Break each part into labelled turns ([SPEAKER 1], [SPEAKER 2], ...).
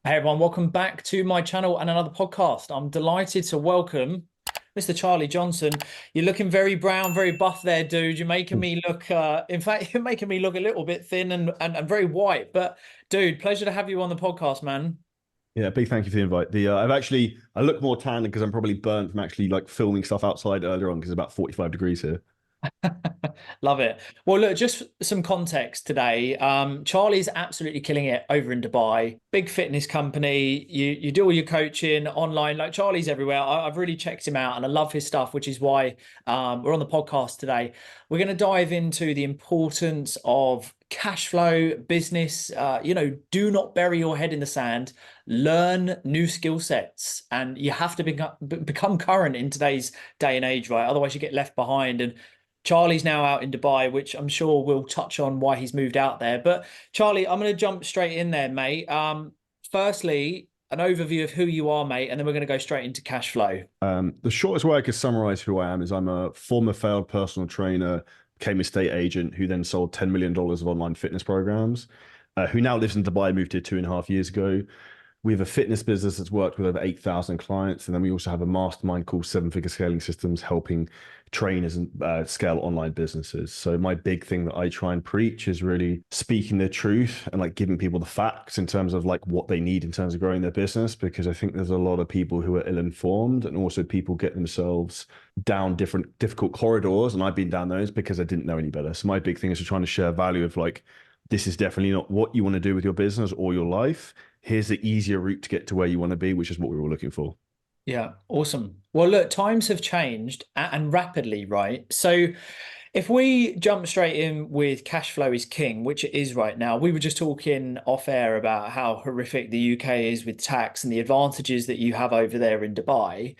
[SPEAKER 1] Hey everyone, welcome back to my channel and another podcast. I'm delighted to welcome Mr. Charlie Johnson. You're looking very brown, very buff there, dude. You're making me look, in fact, you're making me look a little bit thin and very white. But dude, pleasure to have you on the podcast, man.
[SPEAKER 2] Yeah, big thank you for the invite. I look more tan because I'm probably burnt from actually like filming stuff outside earlier on because it's about 45 degrees here.
[SPEAKER 1] Love it. Well, look, just some context today. Charlie's absolutely killing it over in Dubai. Big fitness company. You do all your coaching online. Like Charlie's everywhere. I've really checked him out, and I love his stuff, which is why we're on the podcast today. We're going to dive into the importance of cash flow, business. Do not bury your head in the sand. Learn new skill sets, and you have to become current in today's day and age, right? Otherwise, you get left behind. And Charlie's now out in Dubai, which I'm sure we'll touch on why he's moved out there. But Charlie, I'm going to jump straight in there, mate. Firstly, an overview of who you are, mate, and then we're going to go straight into cash flow.
[SPEAKER 2] The shortest way I could summarize who I am is I'm a former failed personal trainer, became a estate agent who then sold $10 million of online fitness programs, who now lives in Dubai, moved here 2.5 years ago. We have a fitness business that's worked with over 8,000 clients. And then we also have a mastermind called Seven Figure Scaling Systems, helping trainers and scale online businesses. So my big thing that I try and preach is really speaking the truth and like giving people the facts in terms of like what they need in terms of growing their business, because I think there's a lot of people who are ill-informed, and also people get themselves down different difficult corridors. And I've been down those because I didn't know any better. So my big thing is to trying to share value of like, this is definitely not what you want to do with your business or your life. Here's the easier route to get to where you want to be, which is what we were all looking for.
[SPEAKER 1] Yeah, awesome. Well, look, times have changed and rapidly, right? So if we jump straight in with cash flow is king, which it is right now, we were just talking off air about how horrific the UK is with tax and the advantages that you have over there in Dubai.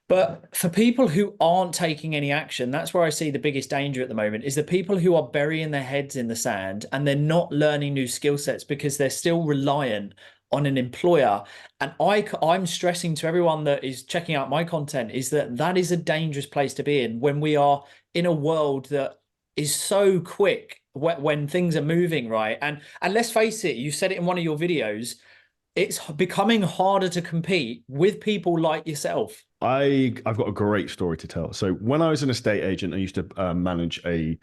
[SPEAKER 1] But for people who aren't taking any action, that's where I see the biggest danger at the moment is the people who are burying their heads in the sand and they're not learning new skill sets because they're still reliant on an employer. And I'm stressing to everyone that is checking out my content is that that is a dangerous place to be in when we are in a world that is so quick when things are moving, right? And let's face it, you said it in one of your videos, it's becoming harder to compete with people like yourself.
[SPEAKER 2] I've got a great story to tell. So when I was an estate agent, I used to manage a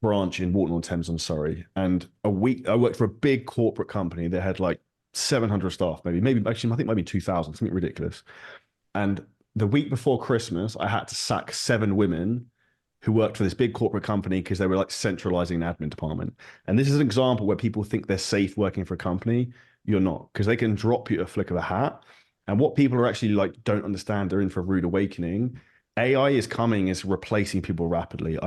[SPEAKER 2] branch in Walton-on-Thames, I'm sorry. And I worked for a big corporate company that had like 700 staff, maybe actually, I think maybe 2,000, something ridiculous. And the week before Christmas, I had to sack 7 women who worked for this big corporate company because they were like centralizing an admin department. And this is an example where people think they're safe working for a company. You're not, because they can drop you a flick of a hat. And what people are actually like don't understand, they're in for a rude awakening. AI is coming, is replacing people rapidly.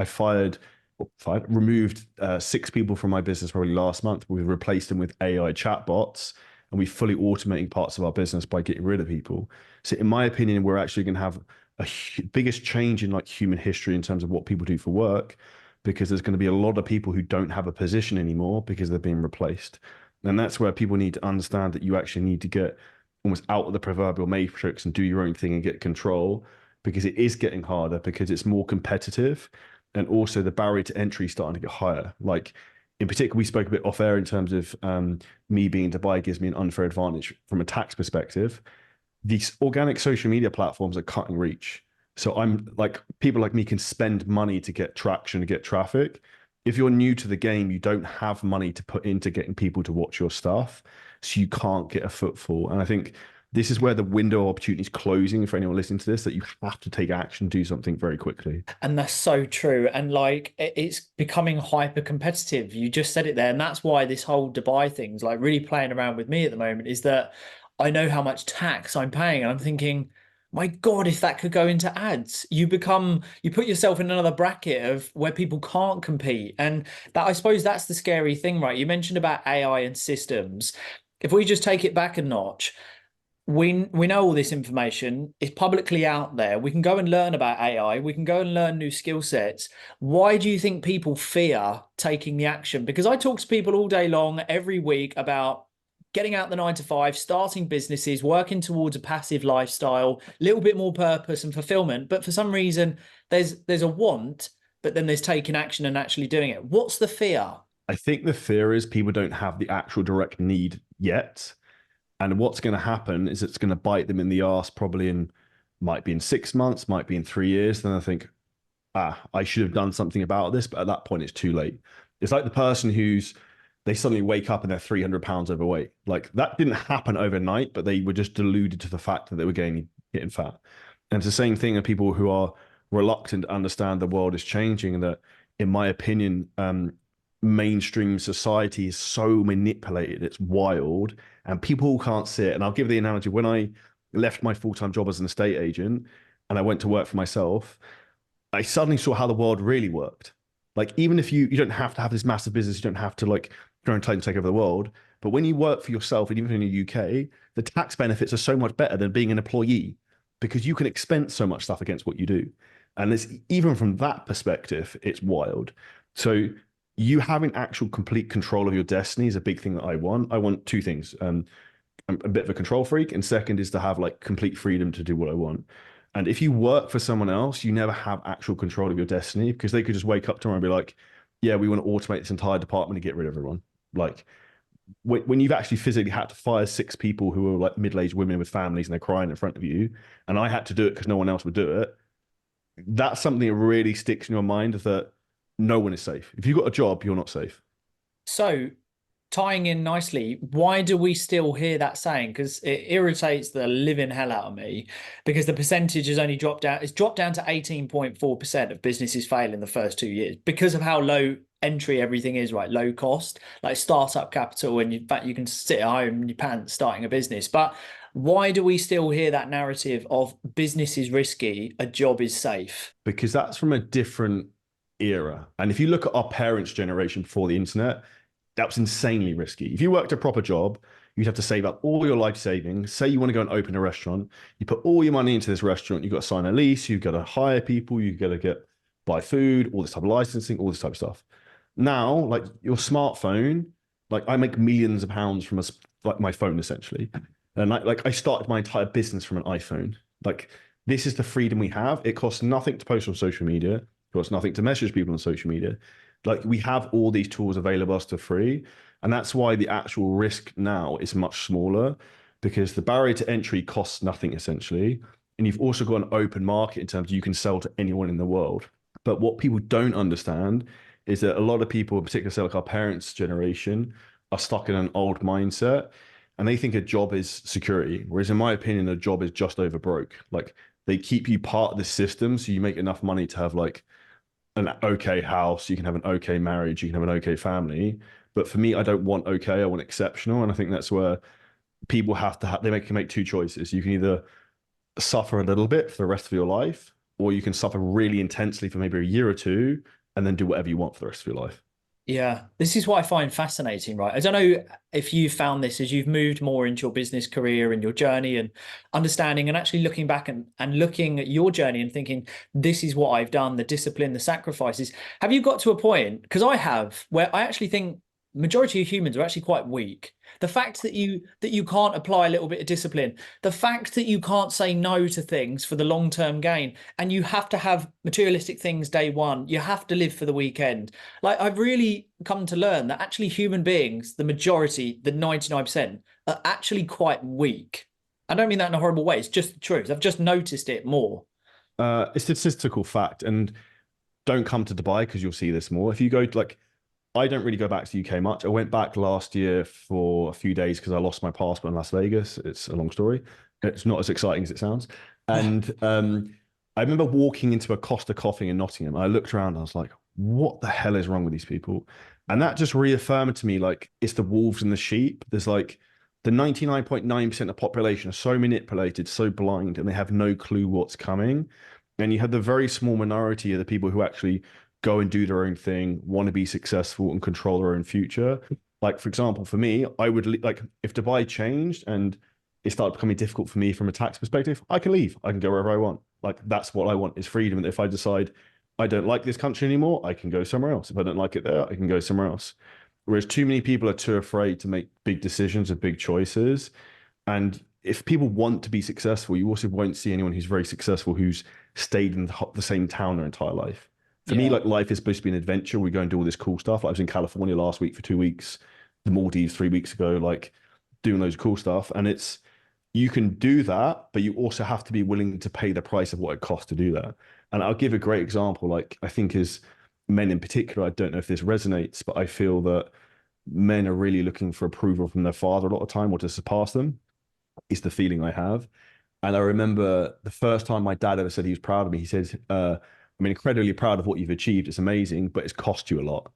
[SPEAKER 2] Removed 6 people from my business probably last month. We've replaced them with AI chatbots, and we're fully automating parts of our business by getting rid of people. So in my opinion, we're actually going to have a biggest change in like human history in terms of what people do for work, because there's going to be a lot of people who don't have a position anymore because they're being replaced. And that's where people need to understand that you actually need to get almost out of the proverbial matrix and do your own thing and get control, because it is getting harder, because it's more competitive. And also the barrier to entry is starting to get higher. Like in particular, we spoke a bit off air in terms of me being in Dubai gives me an unfair advantage from a tax perspective. These organic social media platforms are cutting reach. So I'm like, people like me can spend money to get traction, to get traffic. If you're new to the game, you don't have money to put into getting people to watch your stuff. So you can't get a footfall. And I think this is where the window of opportunity is closing for anyone listening to this, that you have to take action, do something very quickly.
[SPEAKER 1] And that's so true. And like it's becoming hyper competitive. You just said it there. And that's why this whole Dubai thing's like really playing around with me at the moment is that I know how much tax I'm paying. And I'm thinking, my God, if that could go into ads, you put yourself in another bracket of where people can't compete. And that I suppose that's the scary thing, right? You mentioned about AI and systems. If we just take it back a notch, we know all this information is publicly out there. We can go and learn about AI. We can go and learn new skill sets. Why do you think people fear taking the action? Because I talk to people all day long, every week about getting out the 9 to 5, starting businesses, working towards a passive lifestyle, a little bit more purpose and fulfillment. But for some reason, there's a want, but then there's taking action and actually doing it. What's the fear?
[SPEAKER 2] I think the fear is people don't have the actual direct need yet. And what's going to happen is it's going to bite them in the ass probably might be in 6 months, might be in 3 years. Then I think, I should have done something about this. But at that point, it's too late. It's like the person they suddenly wake up and they're 300 pounds overweight. Like that didn't happen overnight, but they were just deluded to the fact that they were getting fat. And it's the same thing of people who are reluctant to understand the world is changing. And that, in my opinion, mainstream society is so manipulated, it's wild, and people can't see it. And I'll give the analogy: when I left my full-time job as an estate agent and I went to work for myself, I suddenly saw how the world really worked. Like, even if you don't have to have this massive business, you don't have to like go and try and take over the world. But when you work for yourself, and even in the UK, the tax benefits are so much better than being an employee because you can expense so much stuff against what you do. And it's even from that perspective, it's wild. So you having actual complete control of your destiny is a big thing that I want. I want two things. I'm a bit of a control freak, and second is to have like complete freedom to do what I want. And if you work for someone else, you never have actual control of your destiny because they could just wake up tomorrow and be like, yeah, we want to automate this entire department and get rid of everyone. Like, when you've actually physically had to fire 6 people who are like middle-aged women with families and they're crying in front of you, and I had to do it because no one else would do it, that's something that really sticks in your mind, that no one is safe. If you've got a job, you're not safe.
[SPEAKER 1] So, tying in nicely, why do we still hear that saying? Because it irritates the living hell out of me, because the percentage has only dropped down. It's dropped down to 18.4% of businesses fail in the first 2 years because of how low entry everything is, right? Low cost, like startup capital. And in fact, you can sit at home in your pants starting a business. But why do we still hear that narrative of business is risky, a job is safe?
[SPEAKER 2] Because that's from a different era. And if you look at our parents' generation before the internet, that was insanely risky. If you worked a proper job, you'd have to save up all your life savings. Say you want to go and open a restaurant, you put all your money into this restaurant, you've got to sign a lease, you've got to hire people, you've got to buy food, all this type of licensing, all this type of stuff. Now, like your smartphone, like I make millions of pounds from like my phone essentially. And I started my entire business from an iPhone. Like, this is the freedom we have. It costs nothing to post on social media. It costs nothing to message people on social media. Like, we have all these tools available to us for free. And that's why the actual risk now is much smaller, because the barrier to entry costs nothing essentially. And you've also got an open market in terms of you can sell to anyone in the world. But what people don't understand is that a lot of people, in particular, say like our parents' generation, are stuck in an old mindset and they think a job is security. Whereas in my opinion, a job is just over broke. Like, they keep you part of the system so you make enough money to have like an okay house, you can have an okay marriage, you can have an okay family. But for me, I don't want okay, I want exceptional. And I think that's where people have to they can make two choices. You can either suffer a little bit for the rest of your life, or you can suffer really intensely for maybe a year or two and then do whatever you want for the rest of your life.
[SPEAKER 1] Yeah, this is what I find fascinating, right? I don't know if you've found this as you've moved more into your business career and your journey and understanding and actually looking back and looking at your journey and thinking, this is what I've done, the discipline, the sacrifices. Have you got to a point, because I have, where I actually think majority of humans are actually quite weak. The fact that you can't apply a little bit of discipline, the fact that you can't say no to things for the long-term gain, and you have to have materialistic things day one, you have to live for the weekend. Like, I've really come to learn that actually human beings, the majority, the 99%, are actually quite weak. I don't mean that in a horrible way. It's just the truth. I've just noticed it more.
[SPEAKER 2] It's a statistical fact, and don't come to Dubai because you'll see this more. If you go to like, I don't really go back to the UK much. I went back last year for a few days because I lost my passport in Las Vegas. It's a long story. It's not as exciting as it sounds. And I remember walking into a Costa Coffee in Nottingham. I looked around and I was like, what the hell is wrong with these people? And that just reaffirmed to me, like, it's the wolves and the sheep. There's like the 99.9% of the population are so manipulated, so blind, and they have no clue what's coming. And you have the very small minority of the people who actually go and do their own thing, want to be successful and control their own future. Like, for example, for me, I would like, if Dubai changed and it started becoming difficult for me from a tax perspective, I can leave. I can go wherever I want. Like, that's what I want, is freedom. And if I decide I don't like this country anymore, I can go somewhere else. If I don't like it there, I can go somewhere else. Whereas too many people are too afraid to make big decisions and big choices. And if people want to be successful, you also won't see anyone who's very successful who's stayed in the same town their entire life. For me,
[SPEAKER 1] Yeah.
[SPEAKER 2] like, life is supposed to be an adventure. We go and do all this cool stuff. Like, I was in California last week for 2 weeks, the Maldives 3 weeks ago. Like, doing those cool stuff. And it's, you can do that, but you also have to be willing to pay the price of what it costs to do that. And I'll give a great example. Like, I think as men in particular, I don't know if this resonates, but I feel that men are really looking for approval from their father a lot of time, or to surpass them, is the feeling I have. And I remember the first time my dad ever said he was proud of me, he said, I'm incredibly proud of what you've achieved. It's amazing, but it's cost you a lot.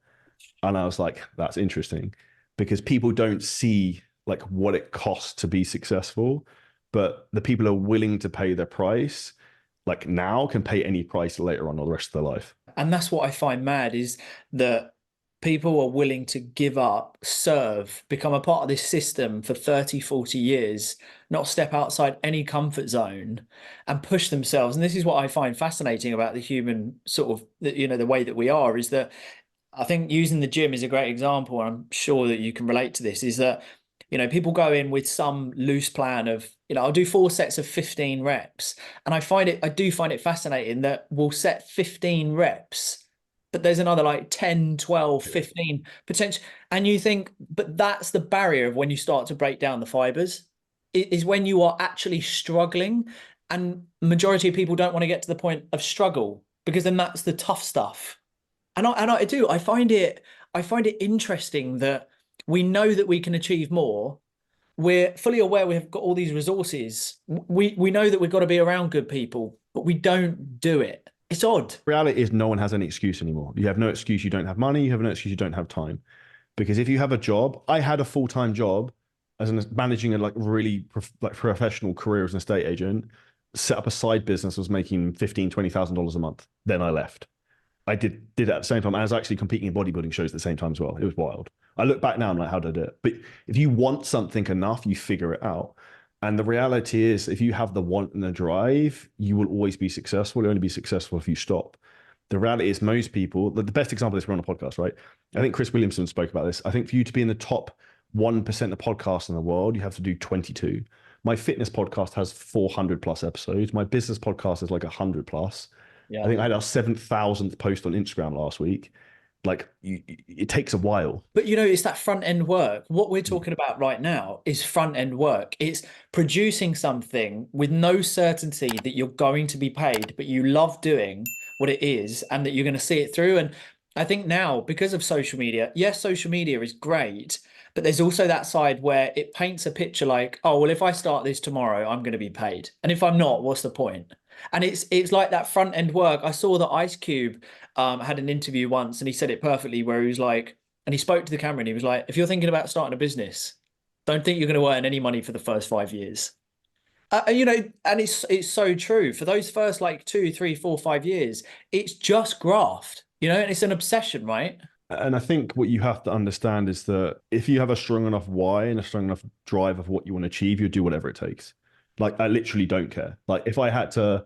[SPEAKER 2] And I was like, that's interesting, because people don't see like what it costs to be successful, but the people who are willing to pay their price, like now, can pay any price later on or the rest of their life.
[SPEAKER 1] And that's what I find mad is that people are willing to give up, serve, become a part of this system for 30, 40 years, not step outside any comfort zone and push themselves. And this is what I find fascinating about the human sort of, the way that we are, is that I think using the gym is a great example. And I'm sure that you can relate to this, is that, people go in with some loose plan of, I'll do 4 sets of 15 reps. And I do find it fascinating that we'll set 15 reps, but there's another like 10, 12, 15 potential. And you think, but that's the barrier of when you start to break down the fibers, is when you are actually struggling. And majority of people don't want to get to the point of struggle, because then that's the tough stuff. And I do. I find it interesting that we know that we can achieve more. We're fully aware we've got all these resources. We know that we've got to be around good people, but we don't do it. It's odd.
[SPEAKER 2] Reality is no one has any excuse anymore. You have no excuse you don't have money. You have no excuse you don't have time. Because if you have a job, I had a full-time job as managing a like really professional career as an estate agent, set up a side business, was making $15,000-$20,000 a month. Then I left. I did it at the same time. I was actually competing in bodybuilding shows at the same time as well. It was wild. I look back now and I'm like, how did I do it? But if you want something enough, you figure it out. And the reality is, if you have the want and the drive, you will always be successful. You'll only be successful if you stop. The reality is, most people, the best example of this, we're on a podcast, right? I think Chris Williamson spoke about this. I think for you to be in the top 1% of podcasts in the world, you have to do 22. My fitness podcast has 400 plus episodes. My business podcast is like 100 plus.
[SPEAKER 1] Yeah.
[SPEAKER 2] I think I had our 7,000th post on Instagram last week. Like, it takes a while.
[SPEAKER 1] But it's that front end work. What we're talking about right now is front end work. It's producing something with no certainty that you're going to be paid, but you love doing what it is and that you're going to see it through. And I think now, because of social media, yes, social media is great, but there's also that side where it paints a picture like, oh, well, if I start this tomorrow, I'm going to be paid. And if I'm not, what's the point? And it's like that front end work. I saw that Ice Cube had an interview once, and he said it perfectly, where he was like, and he spoke to the camera and he was like, if you're thinking about starting a business, don't think you're going to earn any money for the first 5 years. And it's so true. For those first like 2, 3, 4, 5 years, it's just graft, and it's an obsession, right?
[SPEAKER 2] And I think what you have to understand is that if you have a strong enough why and a strong enough drive of what you want to achieve, you'll do whatever it takes. Like, I literally don't care. Like, if I had to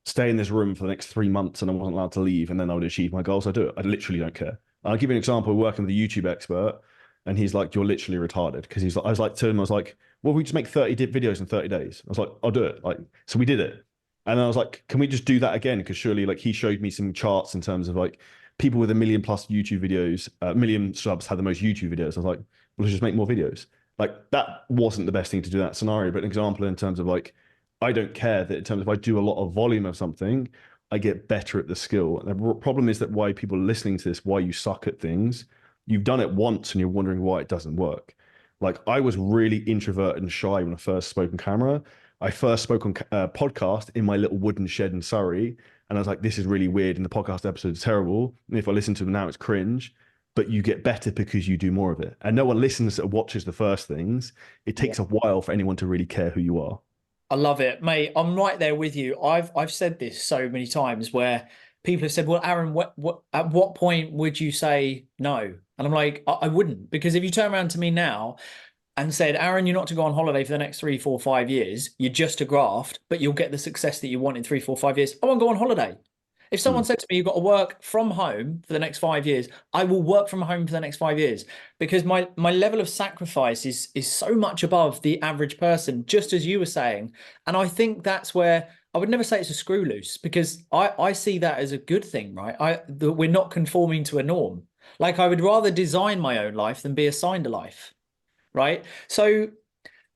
[SPEAKER 2] stay in this room for the next 3 months and I wasn't allowed to leave and then I would achieve my goals, I do it. I literally don't care. I'll give you an example. We're working with a YouTube expert, and he's like, you're literally retarded. Because I was like to him, I was like, well, we just make 30 videos in 30 days. I was like, I'll do it. Like, so we did it. And then I was like, can we just do that again? Because surely, like, he showed me some charts in terms of like people with 1 million plus YouTube videos, 1 million subs had the most YouTube videos. I was like, well, let's just make more videos. Like, that wasn't the best thing to do in that scenario, but an example in terms of like, I don't care that in terms of, if I do a lot of volume of something, I get better at the skill. And the problem is that why people are listening to this, why you suck at things, you've done it once and you're wondering why it doesn't work. Like, I was really introverted and shy when I first spoke on camera. I first spoke on a podcast in my little wooden shed in Surrey. And I was like, this is really weird. And the podcast episode is terrible. And if I listen to them now, it's cringe. But you get better because you do more of it. And no one listens or watches the first things. It takes a while for anyone to really care who you are.
[SPEAKER 1] I love it, mate. I'm right there with you. I've said this so many times where people have said, well, Aaron, at what point would you say no? And I'm like, I wouldn't, because if you turn around to me now and said, Aaron, you're not to go on holiday for the next 3, 4, 5 years, you're just a graft, but you'll get the success that you want in 3, 4, 5 years, I won't go on holiday. If someone said to me, you've got to work from home for the next 5 years, I will work from home for the next 5 years, because my level of sacrifice is so much above the average person, just as you were saying. And I think that's where I would never say it's a screw loose, because I see that as a good thing, right? We're not conforming to a norm. Like, I would rather design my own life than be assigned a life, right? So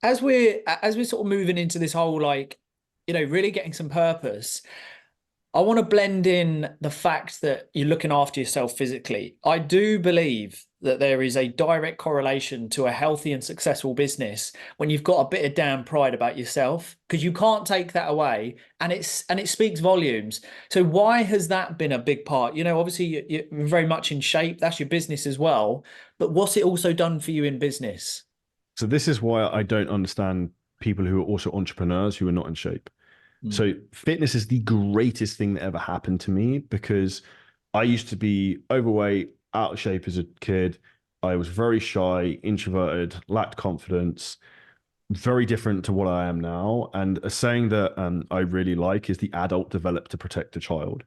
[SPEAKER 1] as we're sort of moving into this whole like, really getting some purpose, I want to blend in the fact that you're looking after yourself physically. I do believe that there is a direct correlation to a healthy and successful business when you've got a bit of damn pride about yourself, because you can't take that away, and it speaks volumes. So why has that been a big part? Obviously you're very much in shape. That's your business as well. But what's it also done for you in business?
[SPEAKER 2] So this is why I don't understand people who are also entrepreneurs who are not in shape.
[SPEAKER 1] Mm.
[SPEAKER 2] So fitness is the greatest thing that ever happened to me because I used to be overweight, out of shape as a kid. I was very shy, introverted, lacked confidence, very different to what I am now. And a saying that I really like is the adult developed to protect the child.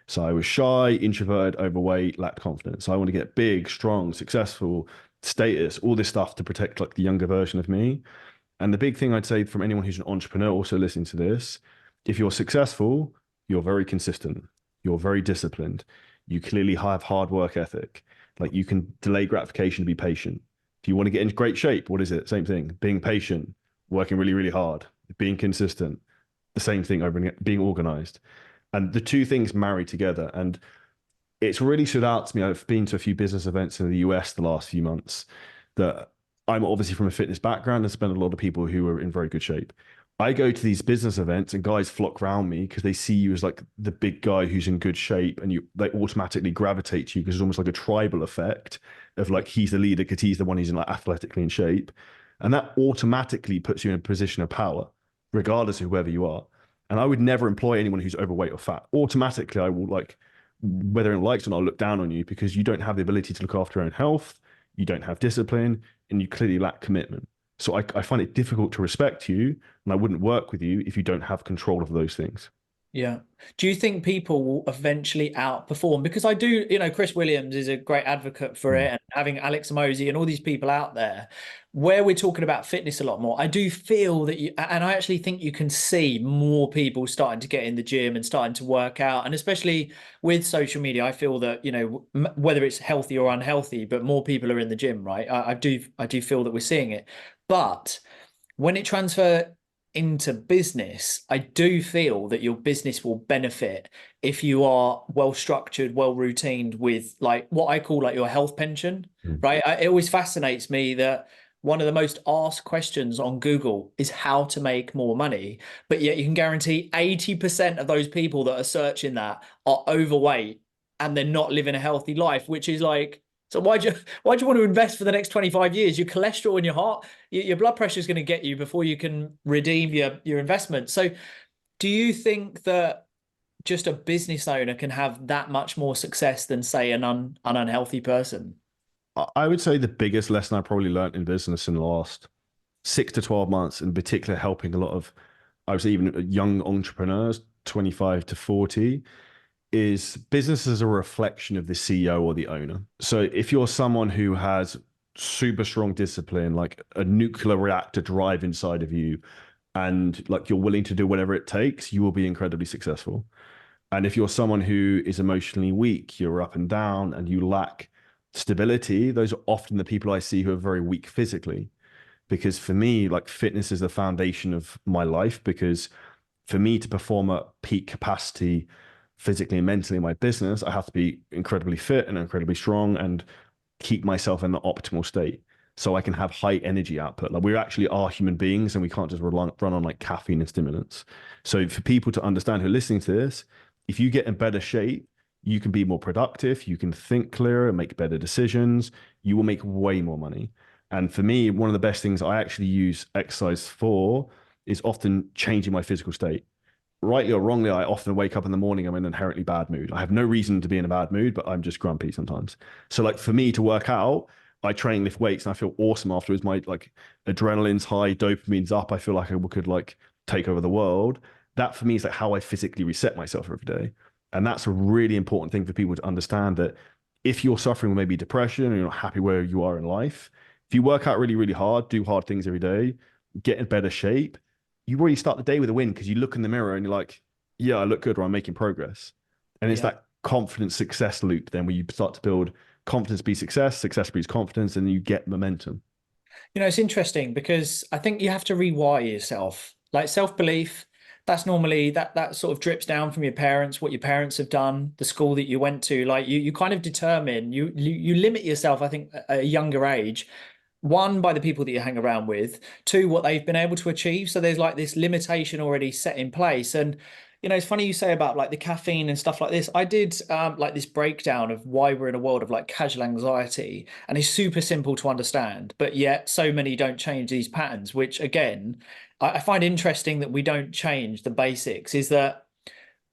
[SPEAKER 2] So I was shy, introverted, overweight, lacked confidence. So I want to get big, strong, successful, status, all this stuff to protect like the younger version of me. And the big thing I'd say from anyone who's an entrepreneur also listening to this, if you're successful, you're very consistent, you're very disciplined, you clearly have hard work ethic. Like you can delay gratification to be patient. If you want to get in great shape, what is it? Same thing. Being patient, working really, really hard, being consistent, the same thing over again, being organized. And the two things marry together. And it's really stood out to me. I've been to a few business events in the US the last few months that I'm obviously from a fitness background and spend a lot of people who are in very good shape. I go to these business events and guys flock around me because they see you as like the big guy who's in good shape and they automatically gravitate to you because it's almost like a tribal effect of like he's the leader because he's the one who's in like athletically in shape. And that automatically puts you in a position of power, regardless of whoever you are. And I would never employ anyone who's overweight or fat. Automatically, I will like, whether it likes or not, look down on you because you don't have the ability to look after your own health, you don't have discipline, and you clearly lack commitment. So I find it difficult to respect you, and I wouldn't work with you if you don't have control of those things.
[SPEAKER 1] Yeah. Do you think people will eventually outperform? Because I do, Chris Williams is a great advocate for
[SPEAKER 2] Mm.
[SPEAKER 1] it, and having Alex Mosey and all these people out there, where we're talking about fitness a lot more, I do feel that and I actually think you can see more people starting to get in the gym and starting to work out. And especially with social media, I feel that, whether it's healthy or unhealthy, but more people are in the gym, right? I do feel that we're seeing it. But when it transfer into business, I do feel that your business will benefit if you are well structured, well routined with like what I call like your health pension,
[SPEAKER 2] Mm.
[SPEAKER 1] right? It always fascinates me that one of the most asked questions on Google is how to make more money, but yet you can guarantee 80% of those people that are searching that are overweight and they're not living a healthy life, which is like, so why do you want to invest for the next 25 years? Your cholesterol and your heart, your blood pressure is going to get you before you can redeem your investment. So do you think that just a business owner can have that much more success than say an unhealthy person?
[SPEAKER 2] I would say the biggest lesson I probably learned in business in the last 6 to 12 months, in particular, helping a lot of, I would say, even young entrepreneurs, 25 to 40, is business is a reflection of the CEO or the owner. So if you're someone who has super strong discipline, like a nuclear reactor drive inside of you, and like you're willing to do whatever it takes, you will be incredibly successful. And if you're someone who is emotionally weak, you're up and down, and you lack stability, those are often the people I see who are very weak physically. Because for me, like fitness is the foundation of my life. Because for me to perform at peak capacity physically and mentally in my business, I have to be incredibly fit and incredibly strong and keep myself in the optimal state so I can have high energy output. Like we actually are human beings and we can't just run on like caffeine and stimulants. So for people to understand who are listening to this, if you get in better shape, you can be more productive, you can think clearer, make better decisions, you will make way more money. And for me, one of the best things I actually use exercise for is often changing my physical state. Rightly or wrongly, I often wake up in the morning, I'm in an inherently bad mood. I have no reason to be in a bad mood, but I'm just grumpy sometimes. So like for me to work out, I train, lift weights, and I feel awesome afterwards. My like adrenaline's high, dopamine's up. I feel like I could like take over the world. That for me is like how I physically reset myself every day. And that's a really important thing for people to understand that if you're suffering with maybe depression or you're not happy where you are in life, if you work out really, really hard, do hard things every day, get in better shape, you already start the day with a win because you look in the mirror and you're like, yeah, I look good or I'm making progress. And it's
[SPEAKER 1] Yeah.
[SPEAKER 2] that confidence success loop then where you start to build confidence be success, success breeds confidence, and you get momentum.
[SPEAKER 1] It's interesting because I think you have to rewire yourself. Like self-belief, that's normally that sort of drips down from your parents, what your parents have done, the school that you went to. Like you kind of determine you limit yourself, I think, at a younger age. One, by the people that you hang around with. Two, what they've been able to achieve. So there's like this limitation already set in place. And it's funny you say about like the caffeine and stuff like this. I did like this breakdown of why we're in a world of like casual anxiety, and it's super simple to understand, but yet so many don't change these patterns, which again, I find interesting that we don't change the basics. Is that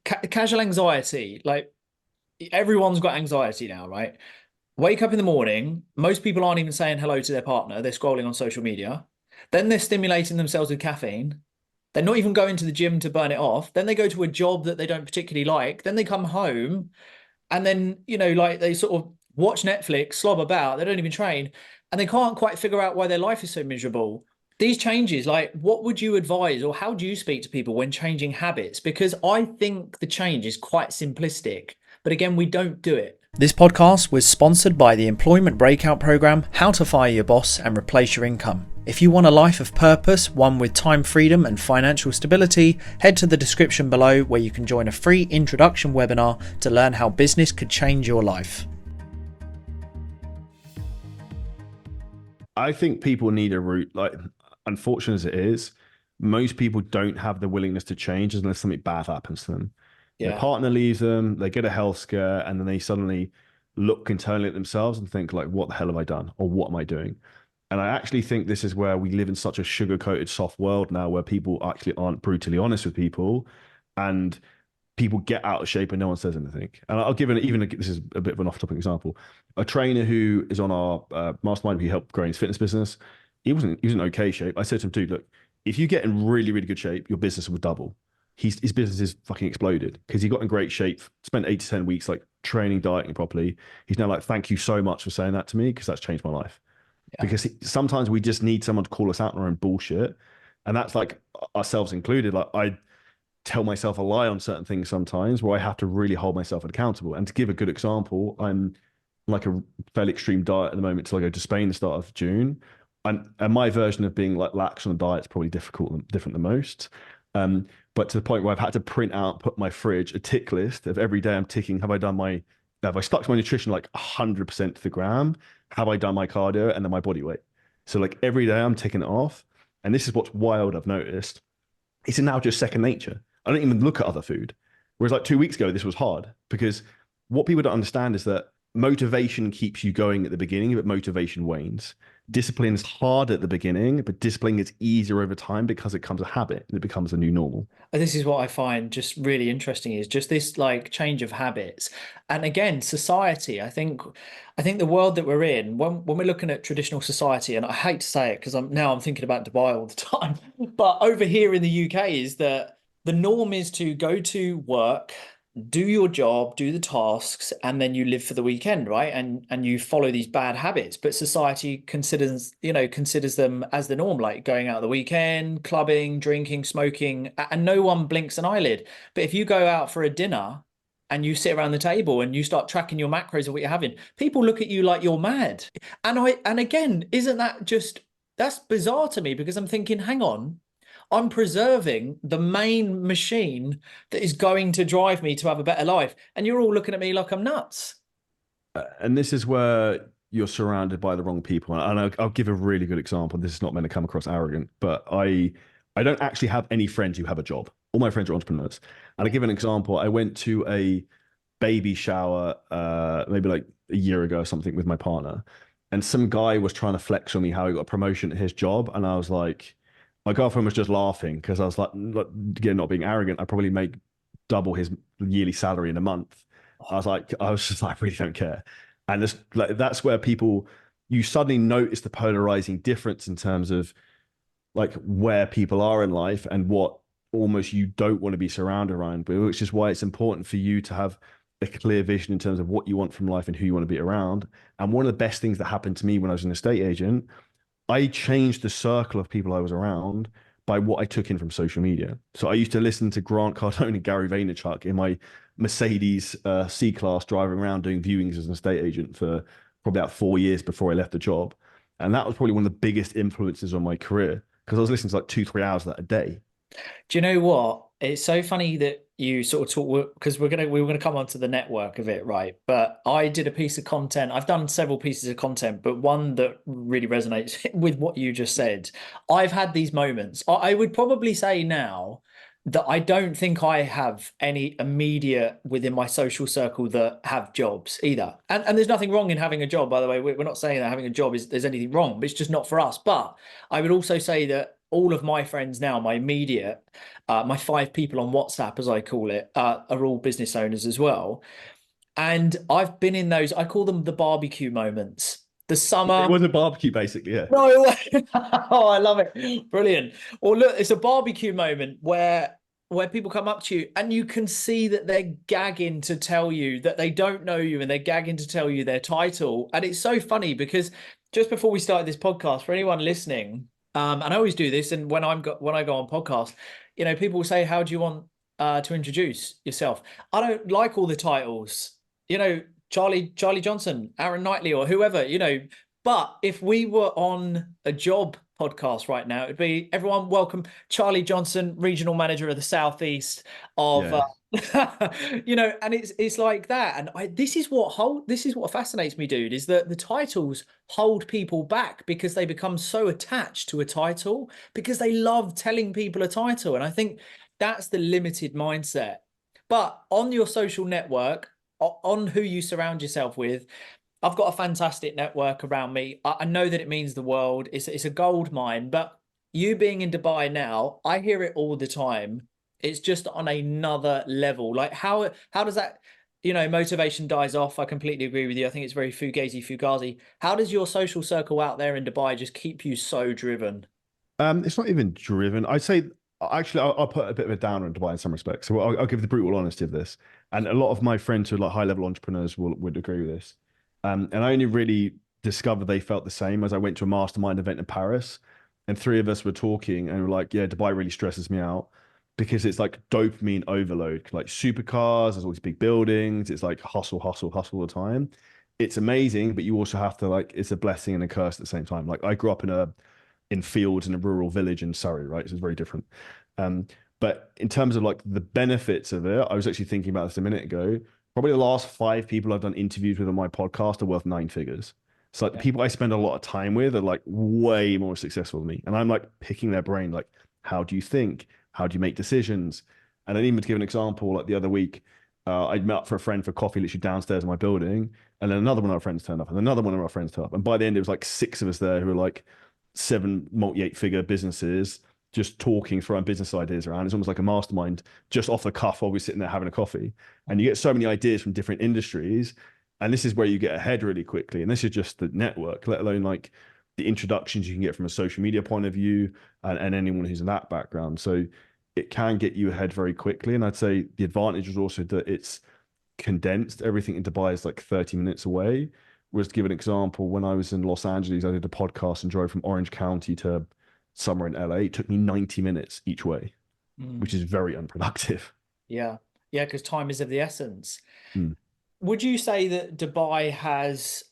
[SPEAKER 1] casual anxiety, like everyone's got anxiety now, right? Wake up in the morning, most people aren't even saying hello to their partner, they're scrolling on social media. Then they're stimulating themselves with caffeine. They're not even going to the gym to burn it off. Then they go to a job that they don't particularly like. Then they come home and then, like they sort of watch Netflix, slob about, they don't even train, and they can't quite figure out why their life is so miserable. These changes, like, what would you advise, or how do you speak to people when changing habits? Because I think the change is quite simplistic, but again, we don't do it. This podcast was sponsored by the employment breakout program, How to Fire Your Boss and Replace Your Income. If you want a life of purpose, one with time freedom and financial stability, head to the description below where you can join a free introduction webinar to learn how business could change your life.
[SPEAKER 2] I think people need a route. Like, unfortunate as it is, most people don't have the willingness to change unless something bad happens to them. Their
[SPEAKER 1] Yeah.
[SPEAKER 2] partner leaves them, they get a health scare, and then they suddenly look internally at themselves and think, like, what the hell have I done? Or what am I doing? And I actually think this is where we live in such a sugar-coated soft world now where people actually aren't brutally honest with people, and people get out of shape and no one says anything. And I'll give this is a bit of an off-topic example. A trainer who is on our mastermind, who helped grow his fitness business, he was in okay shape. I said to him, dude, look, if you get in really, really good shape, your business will double. His business is fucking exploded because he got in great shape, spent 8 to 10 weeks like training, dieting properly. He's now like, thank you so much for saying that to me because that's changed my life.
[SPEAKER 1] Yeah.
[SPEAKER 2] Because sometimes we just need someone to call us out on our own bullshit. And that's like ourselves included. Like I tell myself a lie on certain things sometimes where I have to really hold myself accountable. And to give a good example, I'm like a fairly extreme diet at the moment till I go to Spain the start of June. And my version of being like lax on a diet is probably different than most. But to the point where I've had to print out, put my fridge, a tick list of every day I'm ticking, have I stuck to my nutrition like 100% to the gram? Have I done my cardio and then my body weight? So like every day I'm ticking it off. And this is what's wild I've noticed. It's now just second nature. I don't even look at other food. Whereas like 2 weeks ago, this was hard because what people don't understand is that motivation keeps you going at the beginning, but motivation wanes. Discipline is hard at the beginning, but discipline gets easier over time because it becomes a habit and it becomes a new normal.
[SPEAKER 1] This is what I find just really interesting is just this like change of habits. And again, society, I think the world that we're in, when we're looking at traditional society, and I hate to say it because I'm thinking about Dubai all the time, but over here in the UK is that the norm is to go to work, do your job, do the tasks, and then you live for the weekend, right? And you follow these bad habits, but society considers them as the norm, like going out the weekend, clubbing, drinking, smoking, and no one blinks an eyelid. But if you go out for a dinner and you sit around the table and you start tracking your macros of what you're having, people look at you like you're mad. And again, isn't that just that's bizarre to me because I'm thinking, hang on, I'm preserving the main machine that is going to drive me to have a better life. And you're all looking at me like I'm nuts.
[SPEAKER 2] And this is where you're surrounded by the wrong people. And I'll give a really good example. This is not meant to come across arrogant, but I don't actually have any friends who have a job. All my friends are entrepreneurs. And I give an example. I went to a baby shower maybe like a year ago or something with my partner. And some guy was trying to flex on me how he got a promotion at his job. And I was like, my girlfriend was just laughing because I was like, again, not being arrogant, I probably make double his yearly salary in a month. I was just like, I really don't care. And this, like, that's where people, you suddenly notice the polarizing difference in terms of like where people are in life and what almost you don't want to be surrounded around, but which is why it's important for you to have a clear vision in terms of what you want from life and who you want to be around. And one of the best things that happened to me when I was an estate agent, I changed the circle of people I was around by what I took in from social media. So I used to listen to Grant Cardone and Gary Vaynerchuk in my Mercedes C-Class driving around doing viewings as an estate agent for probably about 4 years before I left the job. And that was probably one of the biggest influences on my career because I was listening to like 2, 3 hours of that a day.
[SPEAKER 1] Do you know what? It's so funny that you sort of talk because we were gonna come onto the network of it, right? But I did a piece of content. I've done several pieces of content, but one that really resonates with what you just said. I've had these moments. I would probably say now that I don't think I have any immediate within my social circle that have jobs either. And there's nothing wrong in having a job, by the way. We're not saying that having a job is there's anything wrong, but it's just not for us. But I would also say that all of my friends now, my immediate, my 5 people on WhatsApp, as I call it, are all business owners as well. And I've been in those, I call them the barbecue moments. The
[SPEAKER 2] It
[SPEAKER 1] summer.
[SPEAKER 2] was a barbecue, basically. Yeah.
[SPEAKER 1] No way. Oh, I love it. Brilliant. Or look, it's a barbecue moment where people come up to you and you can see that they're gagging to tell you that they don't know you and they're gagging to tell you their title. And it's so funny because just before we started this podcast, for anyone listening, and I always do this, and when when I go on podcast, people will say, "How do you want to introduce yourself?" I don't like all the titles, Charlie Johnson, Aaron Knightley, or whoever, but if we were on a job podcast right now, it'd be everyone welcome Charlie Johnson, regional manager of the Southeast of
[SPEAKER 2] Yeah.
[SPEAKER 1] and it's like that. And this is what fascinates me, dude, is that the titles hold people back because they become so attached to a title because they love telling people a title. And I think that's the limited mindset. But on your social network, on who you surround yourself with, I've got a fantastic network around me. I know that it means the world. It's a gold mine. But you being in Dubai now, I hear it all the time. It's just on another level. Like how does that, motivation dies off? I completely agree with you. I think it's very fugazi. How does your social circle out there in Dubai just keep you so driven?
[SPEAKER 2] It's not even driven. I'd say actually I'll put a bit of a downer in Dubai in some respects. So I'll give the brutal honesty of this. And a lot of my friends who are like high level entrepreneurs would agree with this. And I only really discovered they felt the same as I went to a mastermind event in Paris, and 3 of us were talking and we were like, yeah, Dubai really stresses me out because it's like dopamine overload, like supercars, there's all these big buildings, it's like hustle, hustle, hustle all the time. It's amazing, but you also have to like, it's a blessing and a curse at the same time. Like I grew up in fields in a rural village in Surrey, right? So it's very different. Um, but in terms of like the benefits of it, I was actually thinking about this a minute ago. Probably the last 5 people I've done interviews with on my podcast are worth 9 figures. So like the
[SPEAKER 1] Yeah.
[SPEAKER 2] people I spend a lot of time with are like way more successful than me. And I'm like picking their brain, like, how do you think? How do you make decisions? And then even to give an example, like the other week, I'd met up for a friend for coffee literally downstairs in my building. And then another one of our friends turned up, and another one of our friends turned up. And by the end, it was like 6 of us there who were like 7 multi 8 figure businesses just talking throwing business ideas around. It's almost like a mastermind just off the cuff while we're sitting there having a coffee. And you get so many ideas from different industries. And this is where you get ahead really quickly. And this is just the network, let alone like the introductions you can get from a social media point of view and anyone who's in that background. So it can get you ahead very quickly. And I'd say the advantage is also that it's condensed. Everything in Dubai is like 30 minutes away. Whereas to give an example, when I was in Los Angeles, I did a podcast and drove from Orange County to somewhere in LA. It took me 90 minutes each way, which
[SPEAKER 1] Mm,
[SPEAKER 2] is very unproductive.
[SPEAKER 1] yeah. Yeah, because time is of the essence.
[SPEAKER 2] Mm.
[SPEAKER 1] Would you say that Dubai has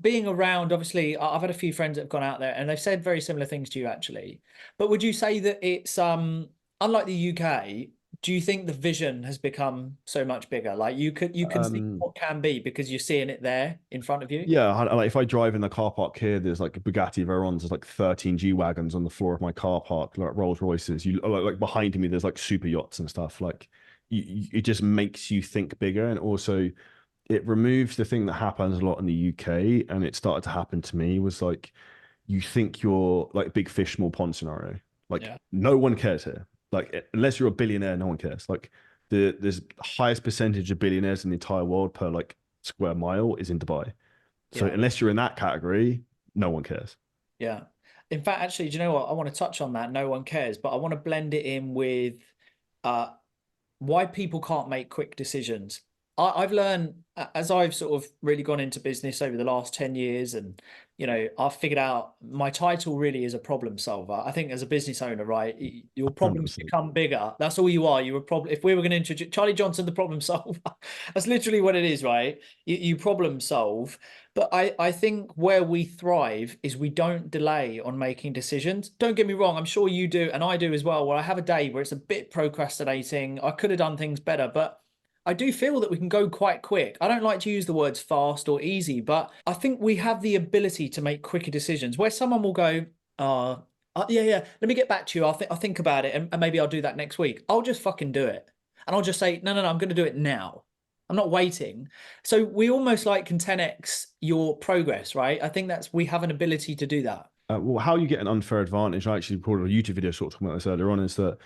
[SPEAKER 1] being around, obviously, I've had a few friends that have gone out there and they've said very similar things to you actually. But would you say that it's unlike the UK, do you think the vision has become so much bigger? Like you can see
[SPEAKER 2] Um,
[SPEAKER 1] what can be because you're seeing it there in front of you?
[SPEAKER 2] yeah, like if I drive in the car park here, there's like Bugatti Veyrons, there's like 13 G wagons on the floor of my car park, like Rolls Royces. You like behind me, there's like super yachts and stuff. Like it just makes you think bigger, and also it removes the thing that happens a lot in the UK, and it started to happen to me was like you think you're like big fish, small pond scenario. Like
[SPEAKER 1] Yeah.
[SPEAKER 2] no one cares here. Like unless you're a billionaire, no one cares. Like there's highest percentage of billionaires in the entire world per like square mile is in Dubai. So
[SPEAKER 1] Yeah.
[SPEAKER 2] unless you're in that category, no one cares.
[SPEAKER 1] Yeah. In fact, actually, do you know what? I want to touch on that. No one cares, but I want to blend it in with uh why people can't make quick decisions. I've learned as I've sort of really gone into business over the last 10 years, and I've figured out my title really is a problem solver. I think as a business owner, right, your problems
[SPEAKER 2] 100%.
[SPEAKER 1] become bigger. That's all you are. You're a problem. If we were going to introduce Charlie Johnson, the problem solver, that's literally what it is, right? You problem solve. But I think where we thrive is we don't delay on making decisions. Don't get me wrong, I'm sure you do, and I do as well, where I have a day where it's a bit procrastinating. I could have done things better, but I do feel that we can go quite quick. I don't like to use the words fast or easy, but I think we have the ability to make quicker decisions where someone will go, yeah, yeah, let me get back to you. I'll think about it and maybe I'll do that next week. I'll just fucking do it. And I'll just say, no, no, no, I'm going to do it now. I'm not waiting. So we almost like can 10x your progress, right? I think we have an ability to do that.
[SPEAKER 2] Well, how you get an unfair advantage, I actually recorded a YouTube video sort of talking about this earlier on, is that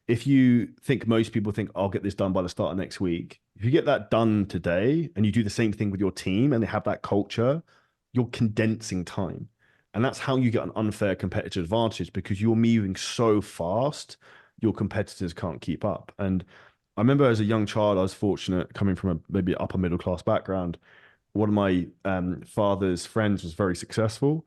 [SPEAKER 2] if you think most people think I'll get this done by the start of next week, if you get that done today and you do the same thing with your team and they have that culture, you're condensing time. And that's how you get an unfair competitive advantage because you're moving so fast, your competitors can't keep up. And I remember as a young child, I was fortunate coming from a maybe upper middle class background. One of my father's friends was very successful.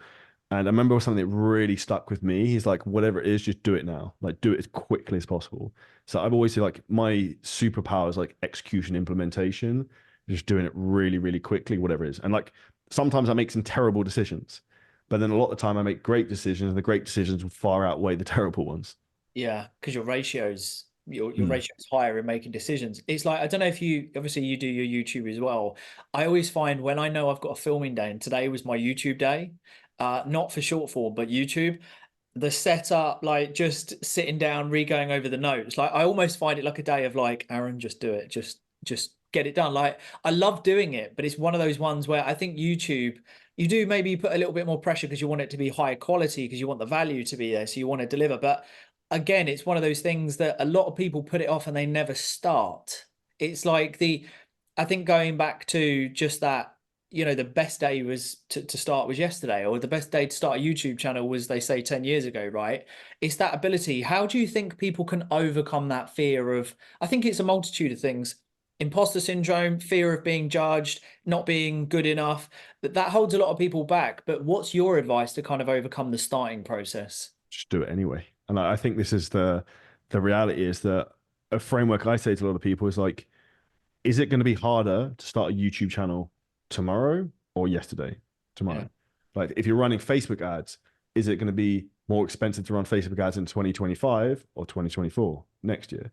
[SPEAKER 2] And I remember something that really stuck with me. He's like, whatever it is, just do it now. Like, do it as quickly as possible. So I've always said, like, my superpower is like execution implementation, just doing it really, really quickly, whatever it is. And like, sometimes I make some terrible decisions, but then a lot of the time I make great decisions, and the great decisions will far outweigh the terrible ones.
[SPEAKER 1] Yeah, because your
[SPEAKER 2] Mm.
[SPEAKER 1] ratio is higher in making decisions. It's like I don't know if you obviously you do your YouTube as well. I always find when I know I've got a filming day, and today was my YouTube day, not for short form, but YouTube, the setup, like just sitting down, re-going over the notes. Like I almost find it like a day of like, Aaron, just do it. Just get it done. Like I love doing it, but it's one of those ones where I think YouTube, you do maybe put a little bit more pressure because you want it to be high quality, because you want the value to be there. So you want to deliver. But again, it's one of those things that a lot of people put it off and they never start. It's like I think going back to just that, the best day was to start was yesterday, or the best day to start a YouTube channel was, they say, 10 years ago, right? It's that ability. How do you think people can overcome that fear of, I think it's a multitude of things, imposter syndrome, fear of being judged, not being good enough, that holds a lot of people back. But what's your advice to kind of overcome the starting process?
[SPEAKER 2] Just do it anyway. And I think this is the reality is that a framework I say to a lot of people is like, is it going to be harder to start a YouTube channel tomorrow or yesterday?
[SPEAKER 1] Yeah.
[SPEAKER 2] Tomorrow. Like if you're running Facebook ads, is it going to be more expensive to run Facebook ads in 2025 or 2024 next year?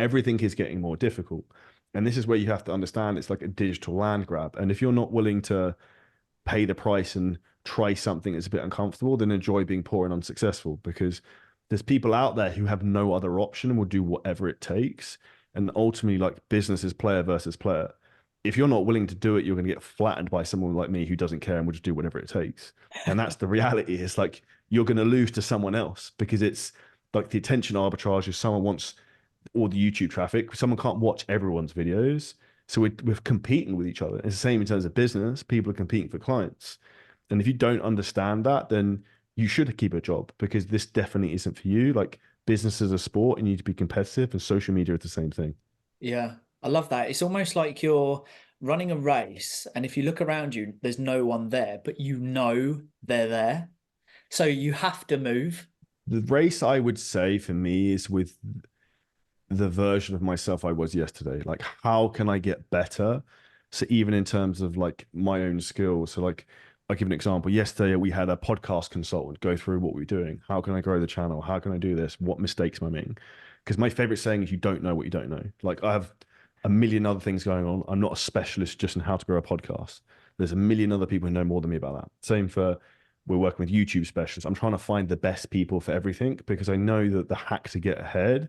[SPEAKER 2] Everything is getting more difficult. And this is where you have to understand it's like a digital land grab. And if you're not willing to pay the price and try something that's a bit uncomfortable, then enjoy being poor and unsuccessful because there's people out there who have no other option and will do whatever it takes. And ultimately, like business is player versus player. If you're not willing to do it, you're going to get flattened by someone like me who doesn't care and will just do whatever it takes. And that's the reality. It's like you're going to lose to someone else because it's like the attention arbitrage. If someone wants all the YouTube traffic, someone can't watch everyone's videos. So we're competing with each other. It's the same in terms of business. People are competing for clients. And if you don't understand that, then you should keep a job because this definitely isn't for you. Like business is a sport and you need to be competitive, and social media is the same thing.
[SPEAKER 1] Yeah, I love that. It's almost like you're running a race, and if you look around you, there's no one there, but they're there. So you have to move.
[SPEAKER 2] The race I would say for me is with the version of myself I was yesterday. Like, how can I get better? So even in terms of like my own skills. So like I'll give an example. Yesterday we had a podcast consultant go through what we're doing. How can I grow the channel? How can I do this? What mistakes am I making? Because my favorite saying is you don't know what you don't know. Like I have a million other things going on. I'm not a specialist just in how to grow a podcast. There's a million other people who know more than me about that. Same for we're working with YouTube specialists. I'm trying to find the best people for everything because I know that the hack to get ahead